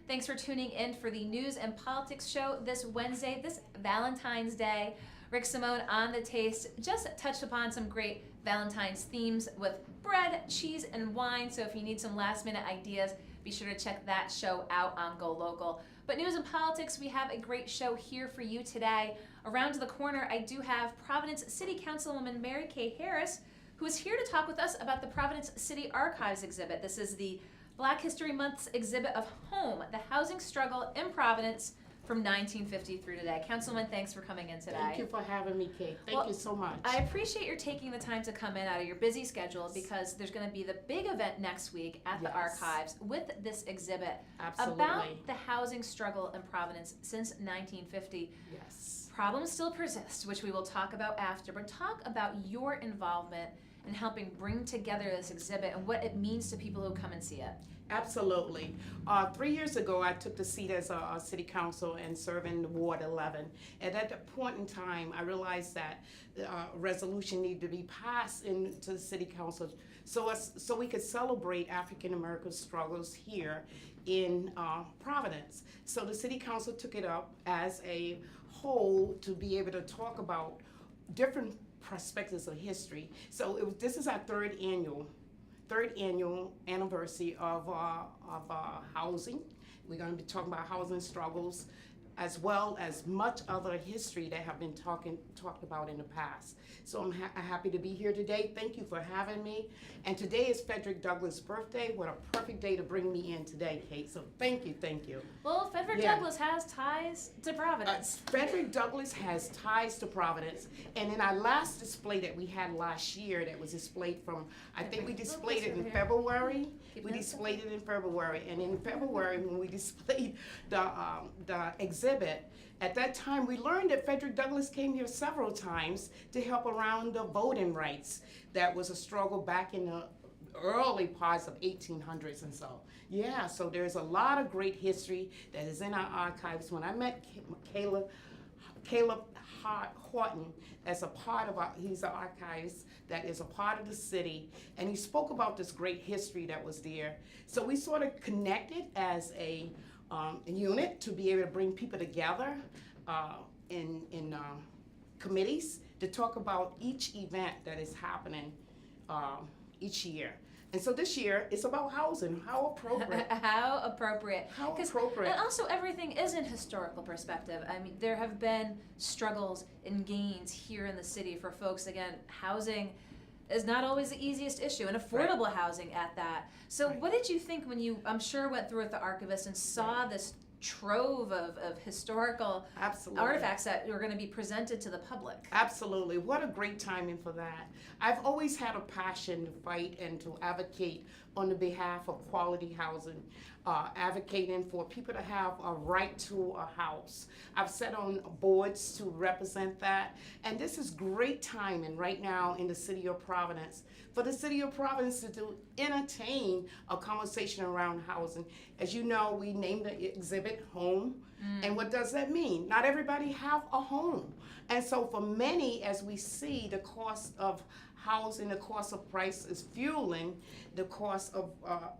Thanks for tuning in for the News and Politics Show this Wednesday, this Valentine's Day. Rick Simone on the taste just touched upon some great Valentine's themes with bread, cheese, and wine. So if you need some last minute ideas, be sure to check that show out on Golocal. But news and politics, we have a great show here for you today. Around the corner, I do have Providence City Councilwoman Mary Kay Harris, who is here to talk with us about the Providence City Archives exhibit. This is the Black History Month's exhibit of Home, the housing struggle in Providence from 1950 through today. Councilwoman, thanks for coming in today. Thank you for having me, Kate. Thank you so much. I appreciate your taking the time to come in out of your busy schedule because there's going to be the big event next week at the Archives with this exhibit about the housing struggle in Providence since 1950. Yes. Problems still persist, which we will talk about after, but talk about your involvement in helping bring together this exhibit and what it means to people who come and see it. Absolutely. 3 years ago, I took the seat as a city council and serving Ward 11. And at that point in time, I realized that a resolution needed to be passed into the city council so we could celebrate African American struggles here in Providence. So the city council took it up as a whole to be able to talk about different perspectives of history. So this is our third annual anniversary of housing. We're going to be talking about housing struggles as well as much other history that have been talked about in the past. So I'm happy to be here today. Thank you for having me. And today is Frederick Douglass' birthday. What a perfect day to bring me in today, Kate. So thank you, thank you. Well, Frederick Douglass has ties to Providence. Frederick Douglass has ties to Providence. And in our last display that we had last year that was displayed from, I think we displayed it in February. We displayed it in February. And in February, when we displayed the exhibit, at that time, we learned that Frederick Douglass came here several times to help around the voting rights. That was a struggle back in the early parts of 1800s and so. Yeah, so there's a lot of great history that is in our archives. When I met Caleb Horton as a part of he's an archives that is a part of the city, and he spoke about this great history that was there. So we sort of connected as a unit to be able to bring people together in committees to talk about each event that is happening each year. And so this year, it's about housing. How appropriate. How appropriate. How appropriate. And also, everything is in historical perspective. I mean, there have been struggles and gains here in the city for folks. Again, housing is not always the easiest issue, and affordable housing at that. So what did you think when you, I'm sure, went through with the archivist and saw this trove of historical artifacts that were going to be presented to the public? Absolutely. What a great timing for that. I've always had a passion to fight and to advocate on the behalf of quality housing, advocating for people to have a right to a house. I've sat on boards to represent that, and this is great timing right now in the city of Providence for the city of Providence to entertain a conversation around housing. As you know, we named the exhibit Home, and what does that mean? Not everybody have a home, and so for many, as we see the cost of housing, the cost of price is fueling the cost of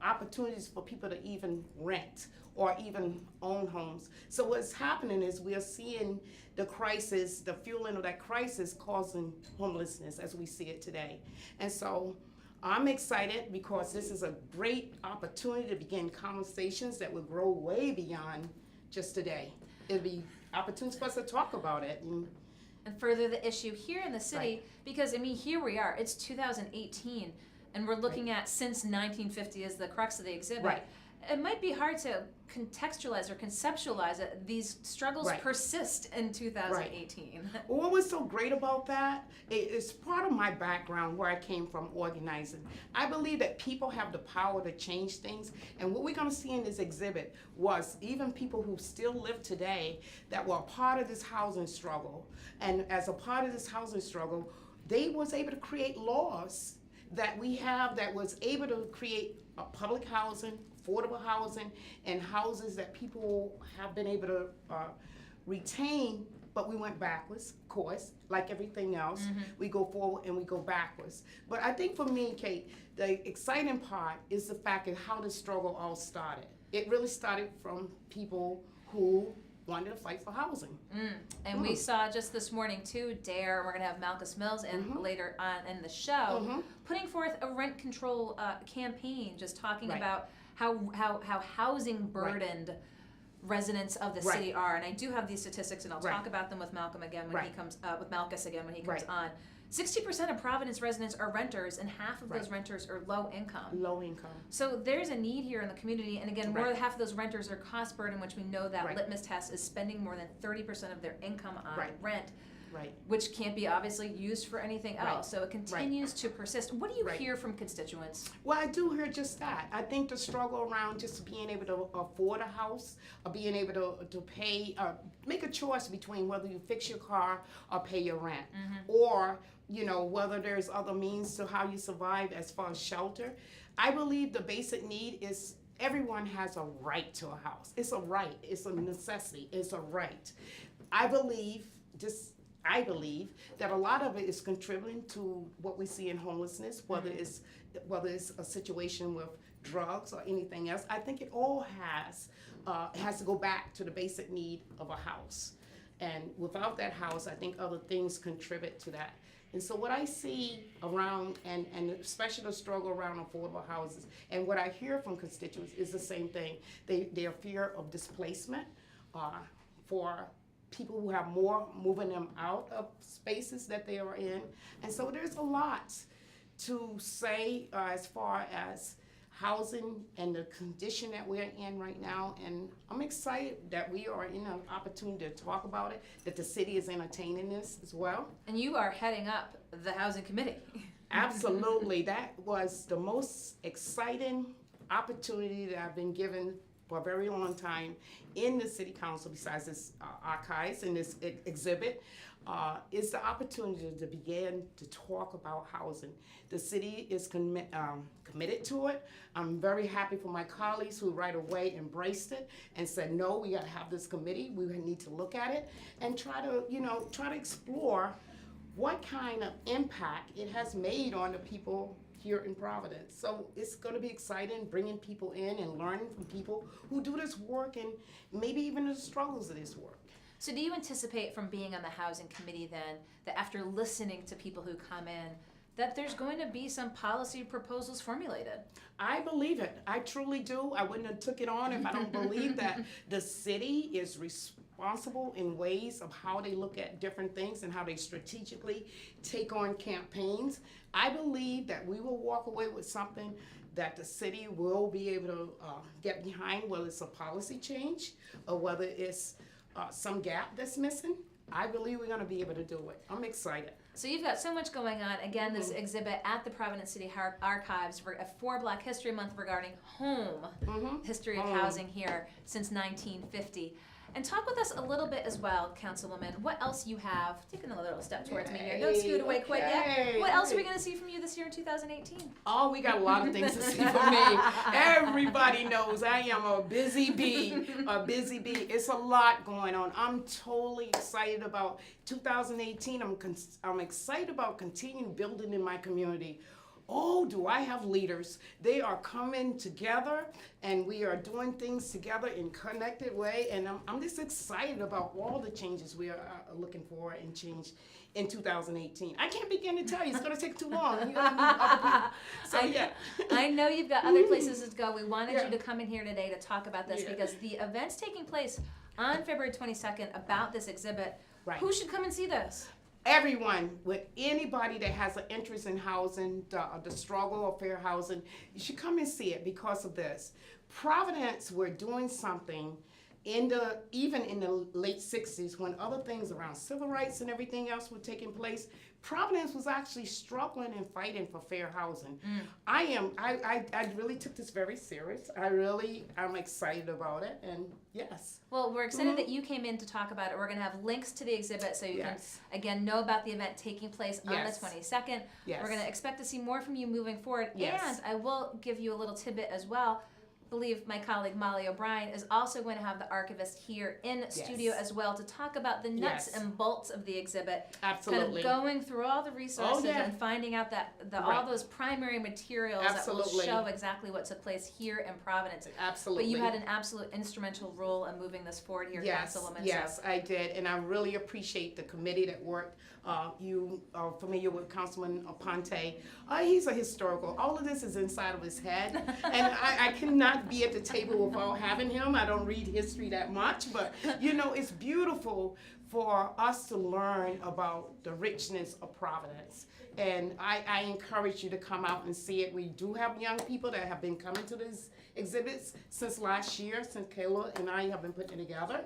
opportunities for people to even rent or even own homes. So what's happening is we are seeing the crisis, the fueling of that crisis causing homelessness as we see it today. And so I'm excited because this is a great opportunity to begin conversations that will grow way beyond just today. It'll be opportunities for us to talk about it. And further the issue here in the city, because I mean, here we are, it's 2018, and we're looking at since 1950 as the crux of the exhibit. It might be hard to contextualize or conceptualize it. These struggles persist in 2018. What was so great about that? It's part of my background where I came from organizing. I believe that people have the power to change things, and what we're going to see in this exhibit was even people who still live today that were a part of this housing struggle, and as a part of this housing struggle, they was able to create laws that we have that was able to create a public housing, affordable housing, and houses that people have been able to retain, but we went backwards, of course, like everything else. We go forward and we go backwards. But I think for me, Kate, the exciting part is the fact of how the struggle all started. it really started from people who wanted to fight for housing. And we saw just this morning too, Dare, we're gonna have Malchus Mills in later on in the show, putting forth a rent control campaign, just talking Right. about how housing burdened residents of the city are. And I do have these statistics, and I'll talk about them with Malcolm again when he comes, with Malchus again when he comes on. 60% of Providence residents are renters, and half of those renters are low income. Low income. So there's a need here in the community, and again, more than half of those renters are cost burden, which we know that litmus test is spending more than 30% of their income on rent, which can't be obviously used for anything else. So it continues to persist. What do you hear from constituents? Well, I do hear just that. I think the struggle around just being able to afford a house, or being able to pay, make a choice between whether you fix your car or pay your rent, or whether there's other means to how you survive as far as shelter. I believe the basic need is everyone has a right to a house. It's a right. It's a necessity. It's a right. I believe that a lot of it is contributing to what we see in homelessness, whether it's a situation with drugs or anything else. I think it all has to go back to the basic need of a house. And without that house, I think other things contribute to that. And so what I see around, and especially the struggle around affordable houses, and what I hear from constituents is the same thing. Their fear of displacement for people who have more, moving them out of spaces that they are in. And so there's a lot to say as far as housing and the condition that we're in right now. And I'm excited that we are in an opportunity to talk about it, that the city is entertaining this as well. And you are heading up the housing committee. Absolutely. That was the most exciting opportunity that I've been given for a very long time in the city council, besides this archives and this exhibit, is the opportunity to begin to talk about housing. The city is committed to it. I'm very happy for my colleagues who right away embraced it and said, no, we gotta have this committee. We need to look at it and try to explore what kind of impact it has made on the people here in Providence. So it's going to be exciting, bringing people in and learning from people who do this work, and maybe even the struggles of this work. So do you anticipate from being on the housing committee then, that after listening to people who come in, that there's going to be some policy proposals formulated? I believe it. I truly do. I wouldn't have took it on if I don't believe that the city is responsible in ways of how they look at different things and how they strategically take on campaigns. I believe that we will walk away with something that the city will be able to get behind, whether it's a policy change or whether it's some gap that's missing. I believe we're going to be able to do it. I'm excited. So you've got so much going on. Again, this exhibit at the Providence City Archives for Black History Month regarding home, history of housing here since 1950. And talk with us a little bit as well, Councilwoman. What else you have? Taking a little step towards me here. Don't scoot away quite yet. What else are we going to see from you this year in 2018? Oh, we got a lot of things to see from me. Everybody knows I am a busy bee. It's a lot going on. I'm totally excited about 2018. I'm excited about continuing building in my community. Oh, do I have leaders? They are coming together, and we are doing things together in a connected way, and I'm just excited about all the changes we are looking for and change in 2018. I can't begin to tell you. It's going to take too long. You gotta meet other people. So, yeah. I know you've got other places to go. We wanted you to come in here today to talk about this because the event's taking place on February 22nd about this exhibit. Right. Who should come and see this? Everyone, with anybody that has an interest in housing, the struggle of fair housing, you should come and see it because of this. Providence, we're doing something even in the late 60s when other things around civil rights and everything else were taking place. Providence was actually struggling and fighting for fair housing. I really took this very serious. I'm excited about it, and yes. Well, we're excited that you came in to talk about it. We're going to have links to the exhibit so you can, again, know about the event taking place on the 22nd. We're going to expect to see more from you moving forward. And I will give you a little tidbit as well. believe my colleague Molly O'Brien is also going to have the archivist here in studio as well to talk about the nuts and bolts of the exhibit. Absolutely. Kind of going through all the resources all finding out that Right. all those primary materials that will show exactly what took place here in Providence. Absolutely. But you had an absolute instrumental role in moving this forward here, Councilwoman. Yes, I did, and I really appreciate the committee that worked. You are familiar with Councilman Aponte. He's a historical. All of this is inside of his head, and I cannot be at the table without having him. I don't read history that much, but you know, it's beautiful for us to learn about the richness of Providence. And I encourage you to come out and see it. We do have young people that have been coming to these exhibits since last year, since Kayla and I have been putting it together.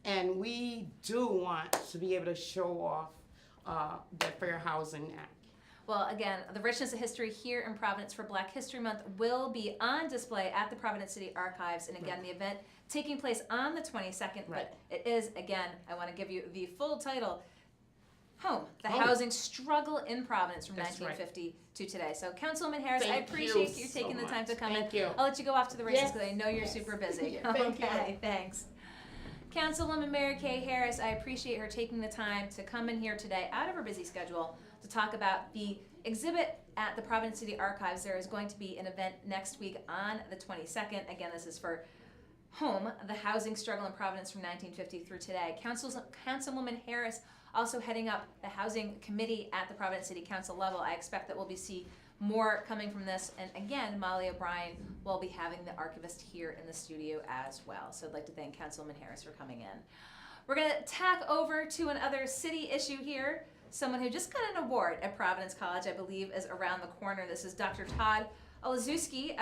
And we do want to be able to show off the Fair Housing Act. Well, again, the richness of history here in Providence for Black History Month will be on display at the Providence City Archives. And again, the event taking place on the 22nd, but it is, again, I want to give you the full title, Home, the Housing Struggle in Providence from 1950 to today. So, Councilwoman Harris, I appreciate you taking the time to come in. I'll let you go off to the races because I know you're super busy. Okay, thanks. Councilwoman Mary Kay Harris, I appreciate her taking the time to come in here today out of her busy schedule to talk about the exhibit at the Providence City Archives. There is going to be an event next week on the 22nd. Again, this is for Home, the Housing Struggle in Providence from 1950 through today. Councilwoman Harris also heading up the Housing Committee at the Providence City Council level. I expect that we'll see more coming from this. And again, Molly O'Brien will be having the archivist here in the studio as well. So I'd like to thank Councilwoman Harris for coming in. We're going to tack over to another city issue here. Someone who just got an award at Providence College, I believe, is around the corner. This is Dr. Todd Olszewski.